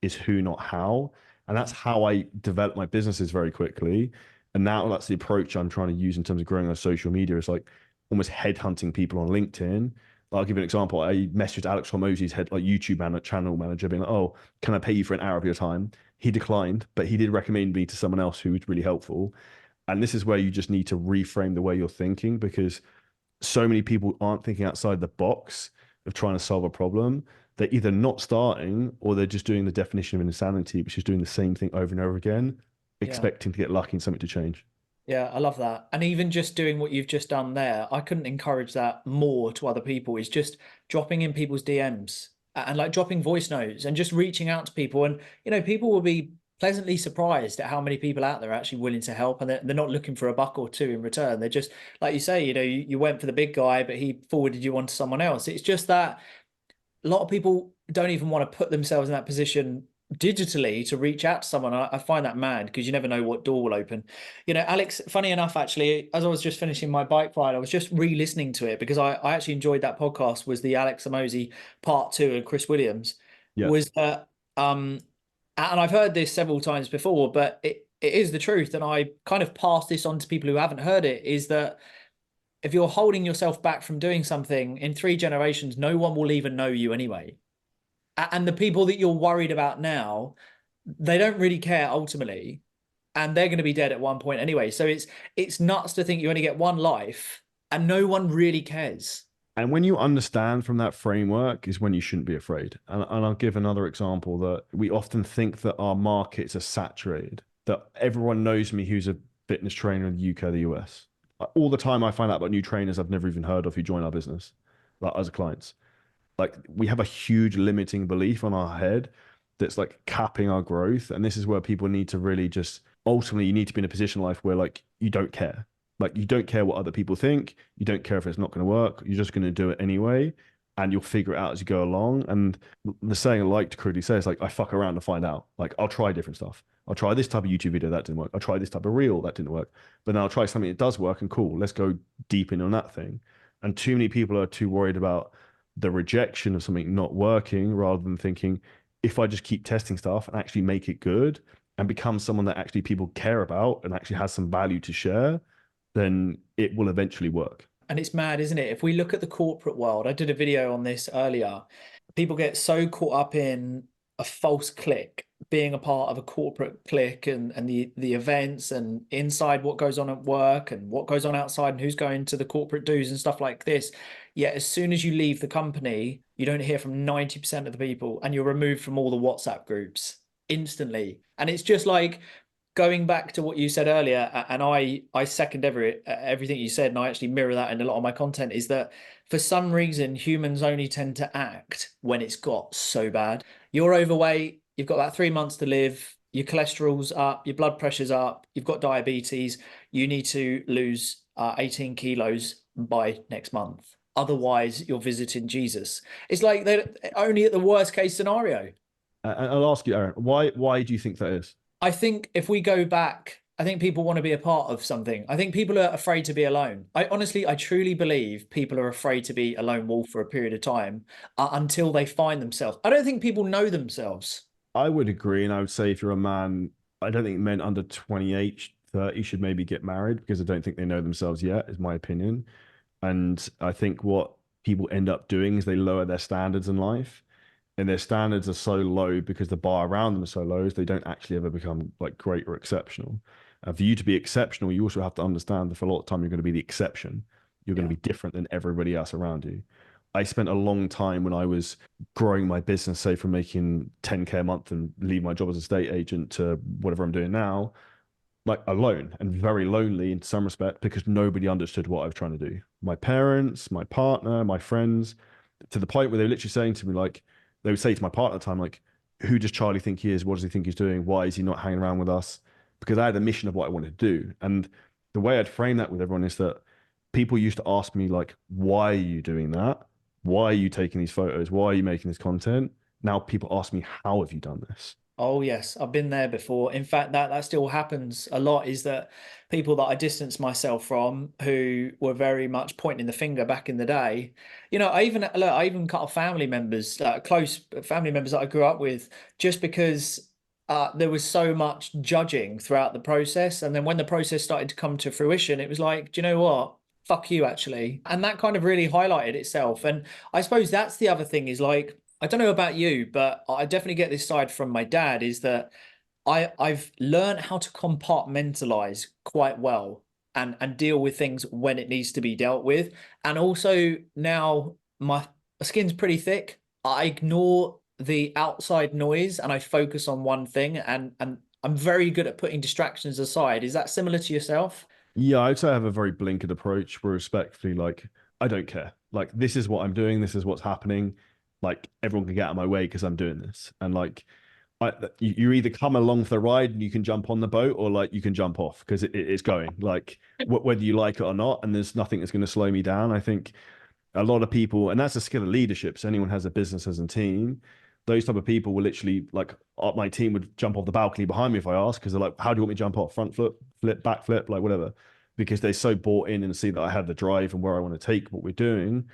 [SPEAKER 2] is who, not how. And that's how I develop my businesses very quickly. And now that's the approach I'm trying to use in terms of growing on social media. It's like almost headhunting people on LinkedIn. I'll give you an example. I messaged Alex Hormozzi's head like channel manager, being like, "Oh, can I pay you for an hour of your time?" He declined, but he did recommend me to someone else who was really helpful. And this is where you just need to reframe the way you're thinking because so many people aren't thinking outside the box of trying to solve a problem. They're either not starting or they're just doing the definition of insanity, which is doing the same thing over and over again,
[SPEAKER 1] Yeah.
[SPEAKER 2] expecting to get lucky and something to change.
[SPEAKER 1] Yeah, I love that. And even just doing what you've just done there, I couldn't encourage that more to other people, is just dropping in people's DMs and like dropping voice notes and just reaching out to people. And, people will be pleasantly surprised at how many people out there are actually willing to help, and they're not looking for a buck or two in return. They're just, like you say, you went for the big guy, but he forwarded you on to someone else. It's just that a lot of people don't even want to put themselves in that position digitally to reach out to someone. I find that mad because you never know what door will open. Alex, funny enough, actually, as I was just finishing my bike ride, I was just re-listening to it because I actually enjoyed that podcast. Was the Alex Amosi part two and Chris Williams
[SPEAKER 2] Yeah.
[SPEAKER 1] was and I've heard this several times before, but it is the truth. And I kind of pass this on to people who haven't heard it, is that if you're holding yourself back from doing something in 3 generations, no one will even know you anyway. And the people that you're worried about now, they don't really care ultimately, and they're going to be dead at one point anyway. So it's nuts to think you only get one life and no one really cares.
[SPEAKER 2] And when you understand from that framework is when you shouldn't be afraid. And I'll give another example that we often think that our markets are saturated, that everyone knows me who's a fitness trainer in the UK, the US. All the time I find out about new trainers I've never even heard of who join our business, like as clients. Like we have a huge limiting belief on our head that's like capping our growth. And this is where people need to really just ultimately you need to be in a position in life where like you don't care. Like you don't care what other people think. You don't care if it's not going to work. You're just going to do it anyway. And you'll figure it out as you go along. And the saying I like to crudely say is like, I fuck around to find out. Like I'll try different stuff. I'll try this type of YouTube video, that didn't work. I'll try this type of reel, that didn't work. But then I'll try something that does work and cool. Let's go deep in on that thing. And too many people are too worried about the rejection of something not working rather than thinking, if I just keep testing stuff and actually make it good and become someone that actually people care about and actually has some value to share, then it will eventually work.
[SPEAKER 1] And it's mad, isn't it? If we look at the corporate world, I did a video on this earlier. People get so caught up in a false clique, being a part of a corporate clique, and the events and inside what goes on at work and what goes on outside and who's going to the corporate dues and stuff like this. Yet as soon as you leave the company, you don't hear from 90% of the people, and you're removed from all the WhatsApp groups instantly. And it's just like, going back to what you said earlier, and I second everything you said, and I actually mirror that in a lot of my content, is that for some reason humans only tend to act when it's got so bad. You're overweight, you've got about 3 months to live, your cholesterol's up, your blood pressure's up, you've got diabetes, you need to lose 18 kilos by next month. Otherwise, you're visiting Jesus. It's like they're only at the worst case scenario.
[SPEAKER 2] I'll ask you, Aaron, why do you think that is?
[SPEAKER 1] I think if we go back, I think people want to be a part of something. I think people are afraid to be alone. I truly believe people are afraid to be a lone wolf for a period of time until they find themselves. I don't think people know themselves.
[SPEAKER 2] I would agree. And I would say if you're a man, I don't think men under 28, 30 should maybe get married because I don't think they know themselves yet, is my opinion. And I think what people end up doing is they lower their standards in life. And their standards are so low because the bar around them is so low, is they don't actually ever become like great or exceptional. And for you to be exceptional, you also have to understand that for a lot of time you're going to be the exception. You're going
[SPEAKER 1] Yeah.
[SPEAKER 2] to be different than everybody else around you. I spent a long time when I was growing my business, say from making 10K a month and leave my job as a estate agent to whatever I'm doing now, like alone and very lonely in some respect because nobody understood what I was trying to do. My parents, my partner, my friends, to the point where they were literally saying to me, like, they would say to my partner at the time, like, who does Charlie think he is? What does he think he's doing? Why is he not hanging around with us? Because I had a mission of what I wanted to do. And the way I'd frame that with everyone is that people used to ask me, like, why are you doing that? Why are you taking these photos? Why are you making this content? Now people ask me, how have you done this?
[SPEAKER 1] Oh yes, I've been there before. In fact, that still happens a lot, is that people that I distance myself from who were very much pointing the finger back in the day. I even cut off family members, close family members that I grew up with, just because there was so much judging throughout the process. And then when the process started to come to fruition, it was like, do you know what? Fuck you, actually. And that kind of really highlighted itself. And I suppose that's the other thing, is like, I don't know about you, but I definitely get this side from my dad, is that I've learned how to compartmentalize quite well and deal with things when it needs to be dealt with. And also now my skin's pretty thick. I ignore the outside noise and I focus on one thing, and I'm very good at putting distractions aside. Is that similar to yourself?
[SPEAKER 2] Yeah, I'd say I have a very blinkered approach where respectfully, like, I don't care. Like, this is what I'm doing, this is what's happening. Like, everyone can get out of my way because I'm doing this. And like, you either come along for the ride and you can jump on the boat, or like you can jump off because it's going like whether you like it or not, and there's nothing that's going to slow me down. I think a lot of people, and that's a skill of leadership. So anyone has a business as a team, those type of people will literally like my team would jump off the balcony behind me if I asked, because they're like, how do you want me to jump off? Front flip, back flip, like whatever, because they're so bought in and see that I have the drive and where I want to take what we're doing.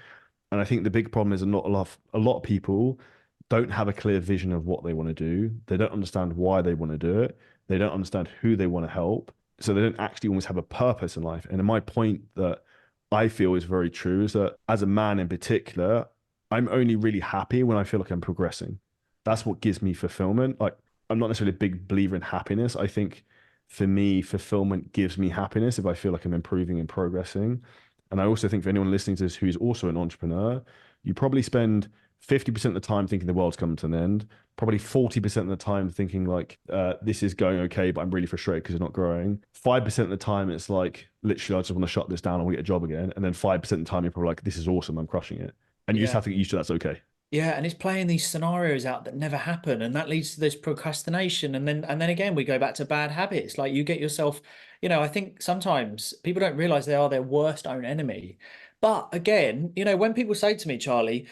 [SPEAKER 2] And I think the big problem is a lot of people don't have a clear vision of what they want to do. They don't understand why they want to do it. They don't understand who they want to help. So they don't actually almost have a purpose in life. And my point that I feel is very true is that as a man in particular, I'm only really happy when I feel like I'm progressing. That's what gives me fulfillment. Like I'm not necessarily a big believer in happiness. I think for me, fulfillment gives me happiness if I feel like I'm improving and progressing. And I also think for anyone listening to this who's also an entrepreneur, you probably spend 50% of the time thinking the world's coming to an end, probably 40% of the time thinking like this is going okay, but I'm really frustrated because it's not growing. 5% of the time it's like literally I just want to shut this down, I want to get a job again. And then 5% of the time you're probably like, this is awesome, I'm crushing it. And you just
[SPEAKER 1] Yeah.
[SPEAKER 2] have to get used to that's okay.
[SPEAKER 1] Yeah, and it's playing these scenarios out that never happen, and that leads to this procrastination, and then again we go back to bad habits. Like you get yourself, I think sometimes people don't realize they are their worst own enemy. But again, when people say to me, Charlie,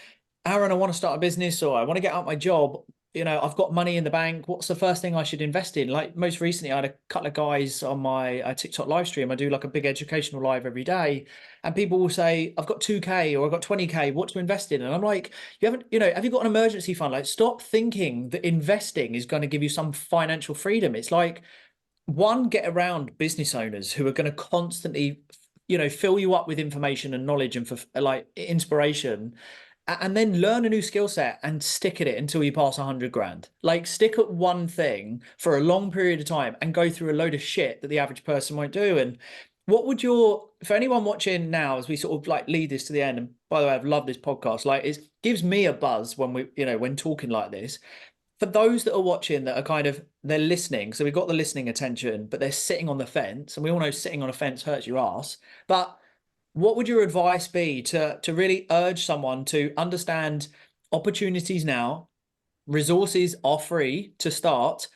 [SPEAKER 1] Aaron, I want to start a business or I want to get out my job, I've got money in the bank. What's the first thing I should invest in? Like most recently, I had a couple of guys on my TikTok live stream. I do like a big educational live every day, and people will say, I've got 2K or I've got 20K, what to invest in? And I'm like, you haven't, have you got an emergency fund? Like, stop thinking that investing is going to give you some financial freedom. It's like, one, get around business owners who are going to constantly, fill you up with information and knowledge and for like inspiration, and then learn a new skill set and stick at it until you pass 100 grand. Like stick at one thing for a long period of time and go through a load of shit that the average person won't do. And what would for anyone watching now, as we sort of like lead this to the end, and by the way, I've loved this podcast, like it gives me a buzz when when talking like this. For those that are watching that are they're listening, so we've got the listening attention, but they're sitting on the fence, and we all know sitting on a fence hurts your ass. But what would your advice be to really urge someone to understand opportunities now? Resources are free to start,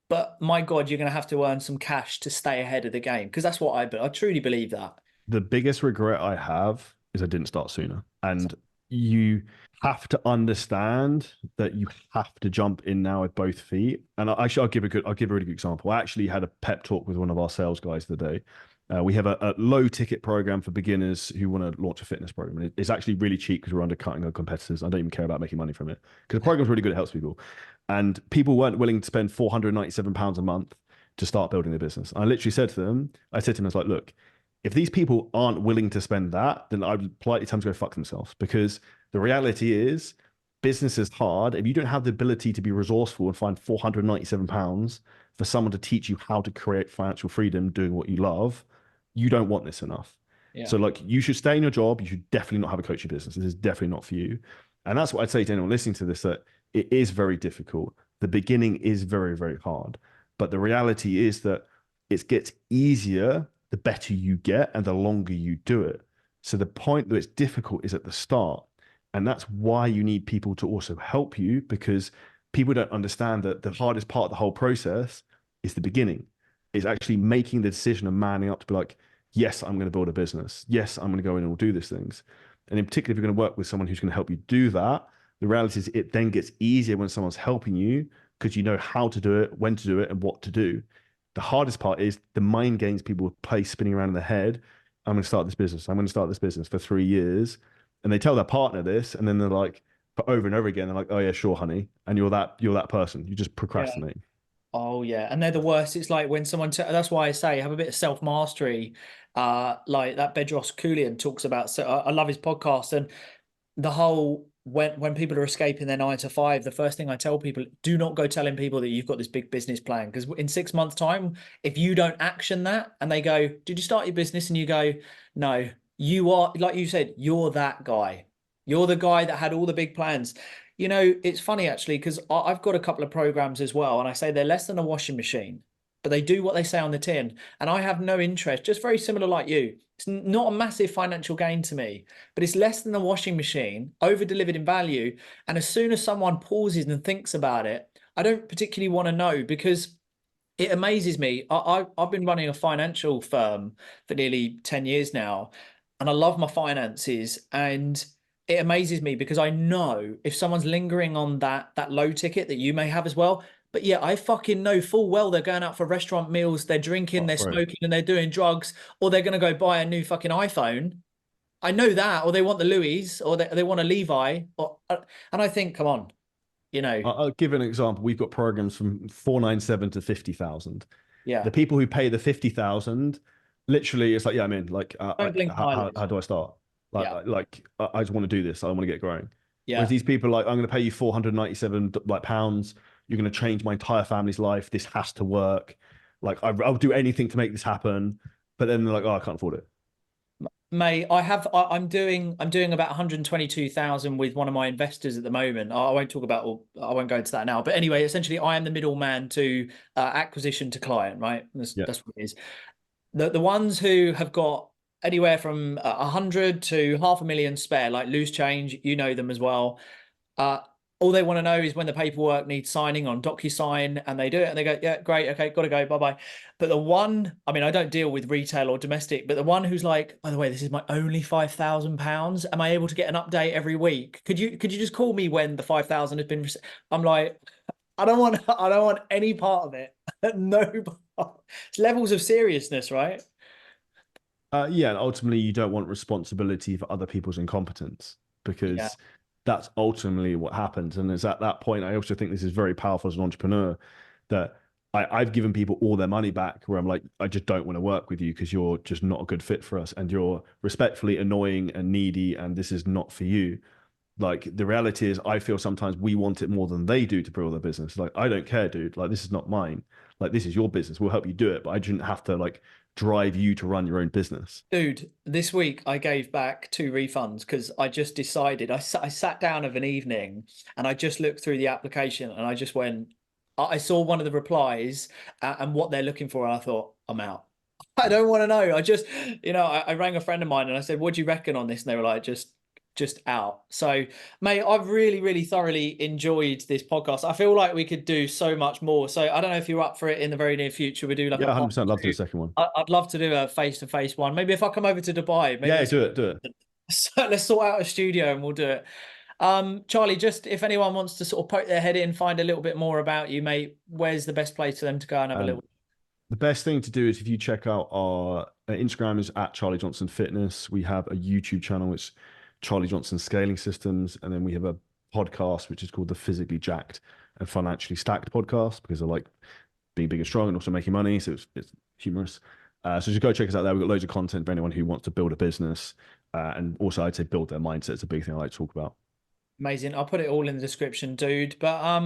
[SPEAKER 1] but my God, you're going to have to earn some cash to stay ahead of the game, because that's what I truly believe that.
[SPEAKER 2] The biggest regret I have is I didn't start sooner. And you have to understand that you have to jump in now with both feet. And I'll give a really good example. I actually had a pep talk with one of our sales guys today. We have a low ticket program for beginners who want to launch a fitness program. And it's actually really cheap because we're undercutting our competitors. I don't even care about making money from it because the program's really good. It helps people. And people weren't willing to spend £497 a month to start building their business. I literally said to them, I was like, look, if these people aren't willing to spend that, then I would politely tell them to go fuck themselves, because the reality is business is hard. If you don't have the ability to be resourceful and find £497 for someone to teach you how to create financial freedom doing what you love, you don't want this enough.
[SPEAKER 1] Yeah.
[SPEAKER 2] So like you should stay in your job. You should definitely not have a coaching business. This is definitely not for you. And that's what I'd say to anyone listening to this, that it is very difficult. The beginning is very, very hard. But the reality is that it gets easier the better you get and the longer you do it. So the point that it's difficult is at the start. And that's why you need people to also help you, because people don't understand that the hardest part of the whole process is the beginning. It's actually making the decision of manning up to be like, yes, I'm going to build a business. Yes, I'm going to go in and we'll do these things. And in particular, if you're going to work with someone who's going to help you do that, the reality is it then gets easier when someone's helping you because you know how to do it, when to do it, and what to do. The hardest part is the mind games people play spinning around in their head. I'm going to start this business. I'm going to start this business for 3 years. And they tell their partner this, and then they're like, but over and over again, they're like, oh yeah, sure, honey. And you're that person. You just
[SPEAKER 1] Yeah.
[SPEAKER 2] procrastinate.
[SPEAKER 1] Oh yeah, and they're the worst. It's like when someone. That's why I say have a bit of self mastery. Like that Bedros Koulian talks about. So I love his podcast, and the whole when people are escaping their 9 to 5, the first thing I tell people: do not go telling people that you've got this big business plan, because in 6 months' time, if you don't action that, and they go, "Did you start your business?" and you go, "No," you are, like you said, you're that guy. You're the guy that had all the big plans. It's funny actually, because I've got a couple of programs as well, and I say they're less than a washing machine. but they do what they say on the tin. And I have no interest, just very similar like you. It's not a massive financial gain to me, but it's less than the washing machine, over delivered in value. And as soon as someone pauses and thinks about it, I don't particularly want to know, because it amazes me. I've been running a financial firm for nearly 10 years now, and I love my finances. And it amazes me because I know if someone's lingering on that low ticket that you may have as well. But yeah, I fucking know full well they're going out for restaurant meals, they're drinking,
[SPEAKER 2] Oh,
[SPEAKER 1] they're
[SPEAKER 2] bro.
[SPEAKER 1] smoking, and they're doing drugs, or they're going to go buy a new fucking iPhone. I know that, or they want the Louis, or they want a Levi, and I think, come on, you know,
[SPEAKER 2] I'll give an example. We've got programs from 497 to 50,000. The
[SPEAKER 1] yeah,
[SPEAKER 2] people who pay the 50,000, literally, it's like, yeah, I'm in. Like,
[SPEAKER 1] don't blink an eyelid.
[SPEAKER 2] how do I start?
[SPEAKER 1] Yeah,
[SPEAKER 2] I just want to do this. I want to get going. Whereas
[SPEAKER 1] yeah.
[SPEAKER 2] these people are like, I'm going to pay you 497 like pounds. You're going to change my entire family's life. This has to work. Like, I'll do anything to make this happen. But then they're like, oh, I can't afford it.
[SPEAKER 1] Mate, I'm doing about 122,000 with one of my investors at the moment. I won't talk about all, I won't go into that now. But anyway, essentially, I am the middleman to acquisition to client, right?
[SPEAKER 2] Yeah.
[SPEAKER 1] That's what it is. The ones who have got anywhere from 100 to 500,000 spare, like loose change, you know them as well. Uh, all they want to know is when the paperwork needs signing on DocuSign, and they do it and they go, yeah, great, okay, got to go, bye bye. But the one, I mean, I don't deal with retail or domestic, but the one who's like, by the way, this is my only £5,000. Am I able to get an update every week? Could you just call me when the 5,000 has been? I'm like, I don't want any part of it. No, it's levels of seriousness, right?
[SPEAKER 2] Yeah, and ultimately, you don't want responsibility for other people's incompetence
[SPEAKER 1] Yeah,
[SPEAKER 2] because that's ultimately what happens. And it's at that point, I also think this is very powerful as an entrepreneur that I've given people all their money back where I'm like, I just don't want to work with you because you're just not a good fit for us and you're respectfully annoying and needy and this is not for you. Like the reality is, I feel sometimes we want it more than they do to build their business. Like, I don't care, dude. Like, this is not mine. Like, this is your business. We'll help you do it, but I shouldn't have to like drive you to run your own business.
[SPEAKER 1] dude, this week I gave back 2 refunds because I just decided I sat down of an evening and I just looked through the application and I just went, I saw one of the replies and what they're looking for, and I thought, I'm out. I don't want to know. I just, I rang a friend of mine and I said, what do you reckon on this? And they were like, just out. So, mate, I've really, really thoroughly enjoyed this podcast. I feel like we could do so much more. So I don't know if you're up for it in the very near future. We do like
[SPEAKER 2] Yeah,
[SPEAKER 1] a part
[SPEAKER 2] 100% love to do a
[SPEAKER 1] two.
[SPEAKER 2] second one.
[SPEAKER 1] I'd love to do a face-to-face one. Maybe if I come over to Dubai, maybe
[SPEAKER 2] Yeah, do it, do it.
[SPEAKER 1] let's sort out a studio and we'll do it. Charlie, just if anyone wants to sort of poke their head in, find a little bit more about you, mate, where's the best place for them to go and have a
[SPEAKER 2] Um,
[SPEAKER 1] little?
[SPEAKER 2] the best thing to do is if you check out our Instagram is at Charlie Johnson Fitness. We have a YouTube channel, which Charlie Johnson Scaling Systems, and then we have a podcast which is called the Physically Jacked and Financially Stacked podcast because I like being big and strong and also making money. So it's humorous. So just go check us out there. We've got loads of content for anyone who wants to build a business. And also I'd say build their mindset. It's a big thing I like to talk about.
[SPEAKER 1] Amazing. I'll put it all in the description, dude. But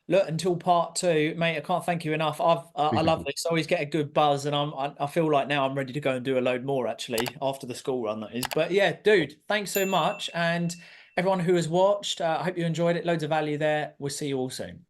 [SPEAKER 1] look, until part two, mate, I can't thank you enough. I
[SPEAKER 2] Big thank
[SPEAKER 1] love
[SPEAKER 2] you.
[SPEAKER 1] this. I always get a good buzz, and I feel like now I'm ready to go and do a load more actually after the school run that is. But yeah, dude, thanks so much, and everyone who has watched, I hope you enjoyed it. Loads of value there. We'll see you all soon.